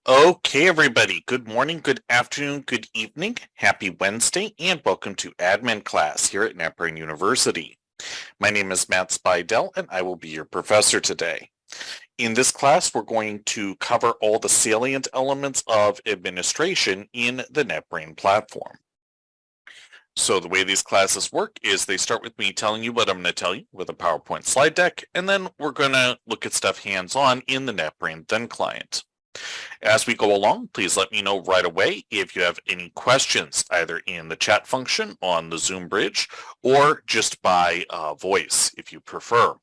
Okay, everybody. Good morning, good afternoon, good evening. Happy Wednesday, and welcome to admin class here at NetBrain University. My name is Matt Spidell, and I will be your professor today. In this class, we're going to cover all the salient elements of administration in the NetBrain platform. So the way these classes work is they start with me telling you what I'm going to tell you with a PowerPoint slide deck, and then we're going to look at stuff hands-on in the NetBrain Then client. As we go along, please let me know right away if you have any questions, either in the chat function on the Zoom bridge or just by voice if you prefer.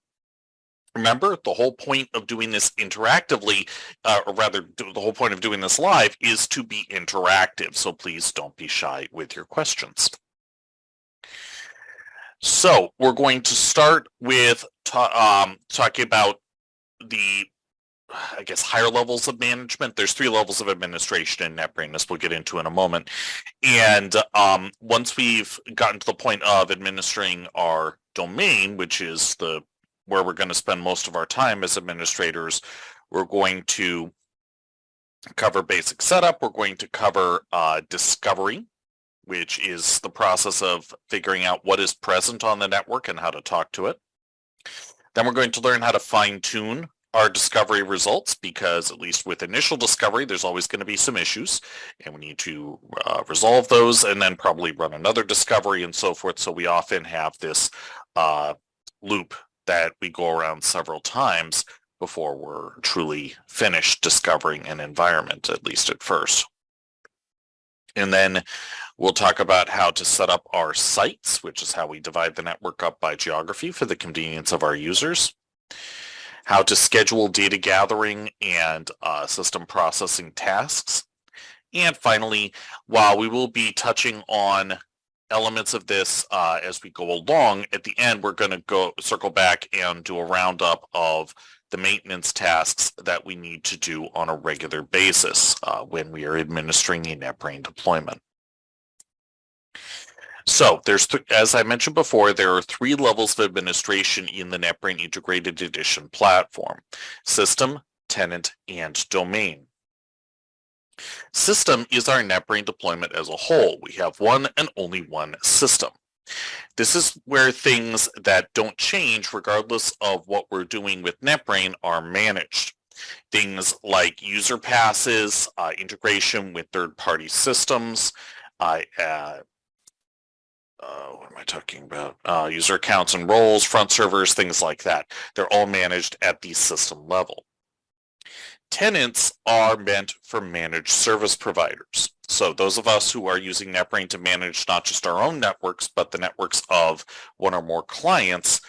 Remember, the whole point of doing this interactively, or rather, the whole point of doing this live is to be interactive, so please don't be shy with your questions. So we're going to start with talking about the higher levels of management. There's 3 levels of administration in NetBrain. This we'll get into in a moment. And once we've gotten to the point of administering our domain, which is where we're going to spend most of our time as administrators, we're going to cover basic setup. We're going to cover discovery, which is the process of figuring out what is present on the network and how to talk to it. Then we're going to learn how to fine-tune our discovery results, because at least with initial discovery, there's always going to be some issues, and we need to resolve those and then probably run another discovery and so forth. So we often have this loop that we go around several times before we're truly finished discovering an environment, at least at first. And then we'll talk about how to set up our sites, which is how we divide the network up by geography for the convenience of our users. How to schedule data gathering and system processing tasks. And finally, while we will be touching on elements of this as we go along, at the end we're going to circle back and do a roundup of the maintenance tasks that we need to do on a regular basis when we are administering a NetBrain deployment. So as I mentioned before, there are 3 levels of administration in the NetBrain Integrated Edition platform: System, Tenant, and Domain. System is our NetBrain deployment as a whole. We have one and only one system. This is where things that don't change regardless of what we're doing with NetBrain are managed. Things like user passes, integration with third-party systems, what am I talking about? User accounts and roles, front servers, things like that. They're all managed at the system level. Tenants are meant for managed service providers. So those of us who are using NetBrain to manage not just our own networks, but the networks of one or more clients,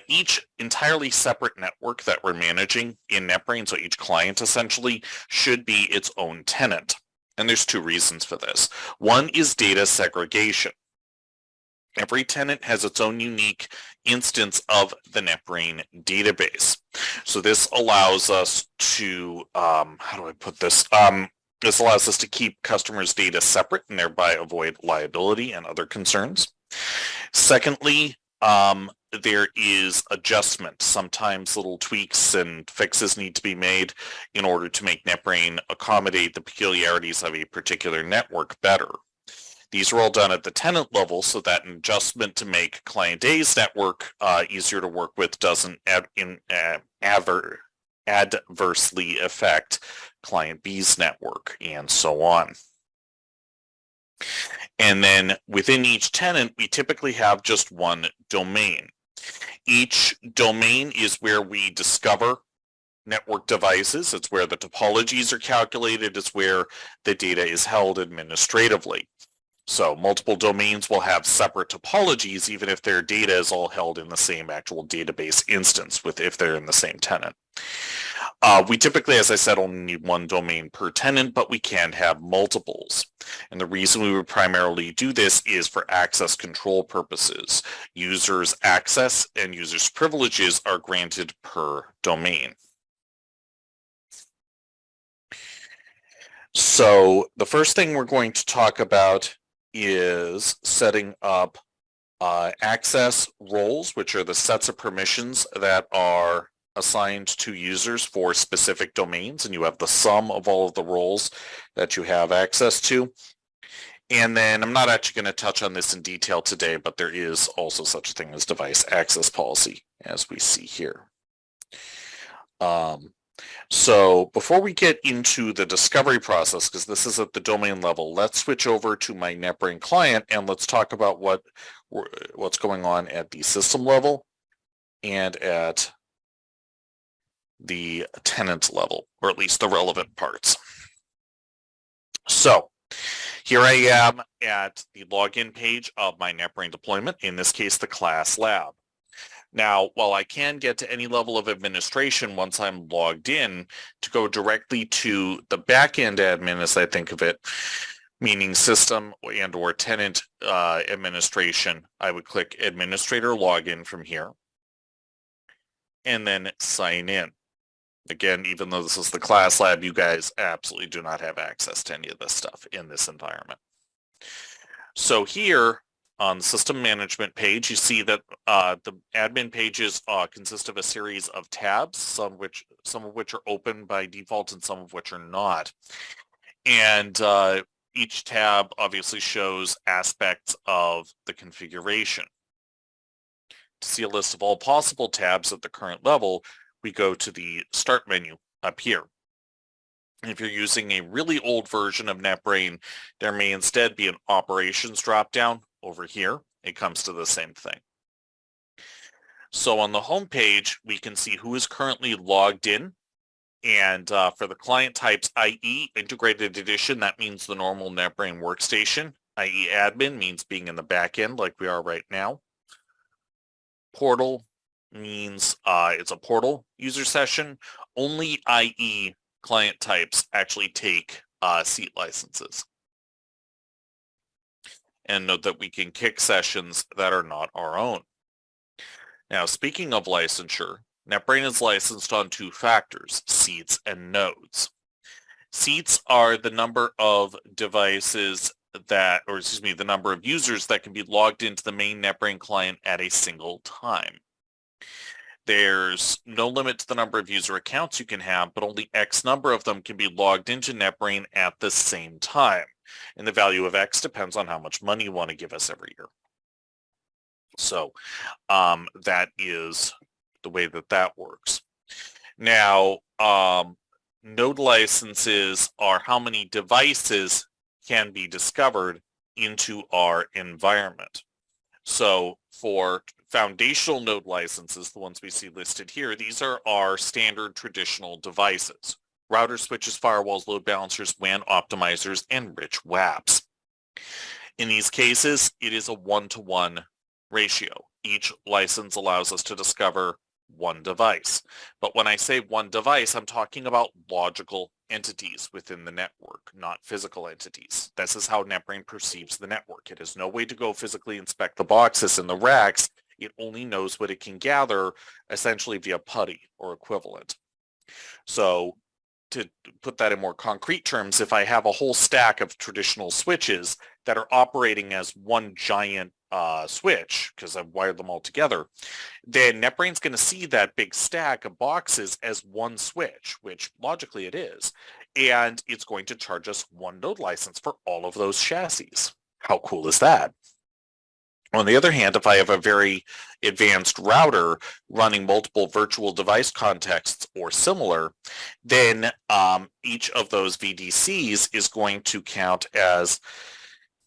each entirely separate network that we're managing in NetBrain, so each client essentially, should be its own tenant. And there's 2 reasons for this. One is data segregation. Every tenant has its own unique instance of the NetBrain database. So this allows us to, how do I put this? This allows us to keep customers' data separate and thereby avoid liability and other concerns. Secondly, there is adjustment. Sometimes little tweaks and fixes need to be made in order to make NetBrain accommodate the peculiarities of a particular network better. These are all done at the tenant level so that an adjustment to make client A's network easier to work with doesn't adversely affect client B's network, and so on. And then within each tenant, we typically have just one domain. Each domain is where we discover network devices. It's where the topologies are calculated. It's where the data is held administratively. So multiple domains will have separate topologies, even if their data is all held in the same actual database instance, if they're in the same tenant. We typically, as I said, only need one domain per tenant, but we can have multiples. And the reason we would primarily do this is for access control purposes. Users' access and users' privileges are granted per domain. So the first thing we're going to talk about is setting up access roles, which are the sets of permissions that are assigned to users for specific domains, and you have the sum of all of the roles that you have access to. And then I'm not actually going to touch on this in detail today, but there is also such a thing as device access policy, as we see here. So before we get into the discovery process, because this is at the domain level, let's switch over to my NetBrain client and let's talk about what's going on at the system level and at the tenant level, or at least the relevant parts. So here I am at the login page of my NetBrain deployment, in this case, the class lab. Now, while I can get to any level of administration once I'm logged in, to go directly to the backend admin, as I think of it, meaning system and or tenant administration, I would click administrator login from here and then sign in. Again, even though this is the class lab, you guys absolutely do not have access to any of this stuff in this environment. So here on the system management page, you see that the admin pages consist of a series of tabs, some of which are open by default and some of which are not. And each tab obviously shows aspects of the configuration. To see a list of all possible tabs at the current level, we go to the Start menu up here. If you're using a really old version of NetBrain, there may instead be an Operations dropdown over here. It comes to the same thing. So on the home page, we can see who is currently logged in. And for the client types, i.e. Integrated Edition, that means the normal NetBrain workstation. i.e. admin means being in the back end like we are right now. Portal means it's a portal user session. Only i.e. client types actually take seat licenses. And note that we can kick sessions that are not our own. Now, speaking of licensure, NetBrain is licensed on two factors, seats and nodes. Seats are the number of devices that, or excuse me, the number of users that can be logged into the main NetBrain client at a single time. There's no limit to the number of user accounts you can have, but only X number of them can be logged into NetBrain at the same time. And the value of X depends on how much money you want to give us every year. So that is the way that works. Now, node licenses are how many devices can be discovered into our environment. So for foundational node licenses, the ones we see listed here, these are our standard traditional devices. Routers, switches, firewalls, load balancers, WAN optimizers, and rich WAPs. In these cases, it is a 1-to-1 ratio. Each license allows us to discover one device. But when I say one device, I'm talking about logical entities within the network, not physical entities. This is how NetBrain perceives the network. It has no way to go physically inspect the boxes in the racks. It only knows what it can gather, essentially via PuTTY or equivalent. So to put that in more concrete terms, if I have a whole stack of traditional switches that are operating as one giant switch, because I've wired them all together, then NetBrain's going to see that big stack of boxes as one switch, which logically it is, and it's going to charge us one node license for all of those chassis. How cool is that? On the other hand, if I have a very advanced router running multiple virtual device contexts or similar, then each of those VDCs is going to count as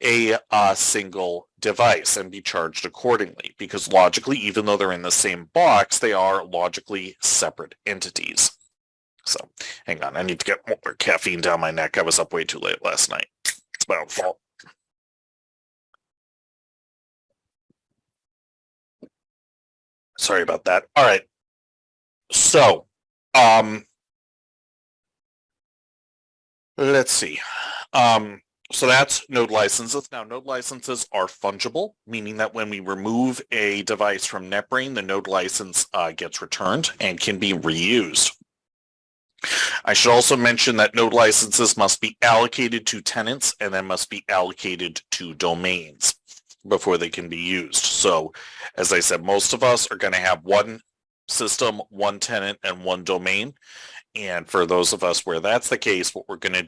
a single device and be charged accordingly, because logically, even though they're in the same box, they are logically separate entities. So hang on, I need to get more caffeine down my neck. I was up way too late last night. It's my own fault. Sorry about that. All right. So, let's see. So that's node licenses. Now, node licenses are fungible, meaning that when we remove a device from NetBrain, the node license gets returned and can be reused. I should also mention that node licenses must be allocated to tenants and then must be allocated to domains before they can be used. So, as I said, most of us are going to have one system, one tenant, and one domain. And for those of us where that's the case, what we're going to